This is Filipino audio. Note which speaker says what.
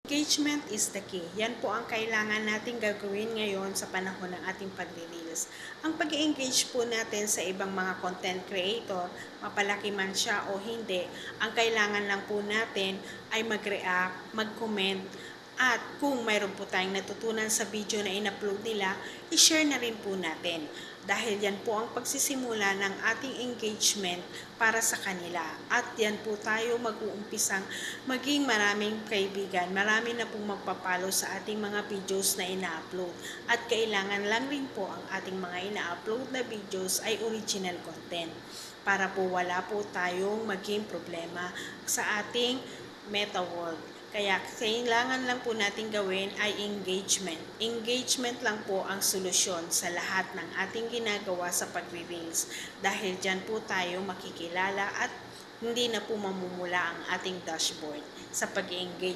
Speaker 1: Engagement is the key. Yan po ang kailangan nating gagawin ngayon sa panahon ng ating pagre-reels. Ang pag-engage po natin sa ibang mga content creator, mapalaki man siya o hindi, ang kailangan lang po natin ay mag-react, mag-comment, at kung mayroon po tayong natutunan sa video na in-upload nila, i-share na rin po natin. Dahil yan po ang pagsisimula ng ating engagement para sa kanila. At yan po tayo mag-uumpisang maging maraming kaibigan. Marami na pong magpapalo sa ating mga videos na ina-upload. At kailangan lang rin po ang ating mga ina-upload na videos ay original content. Para po wala po tayong maging problema sa ating meta world. Kaya kailangan lang po natin gawin ay engagement. Engagement lang po ang solusyon sa lahat ng ating ginagawa sa pagre-reels. Dahil dyan po tayo makikilala at hindi na po mamumula ang ating dashboard sa pag-engage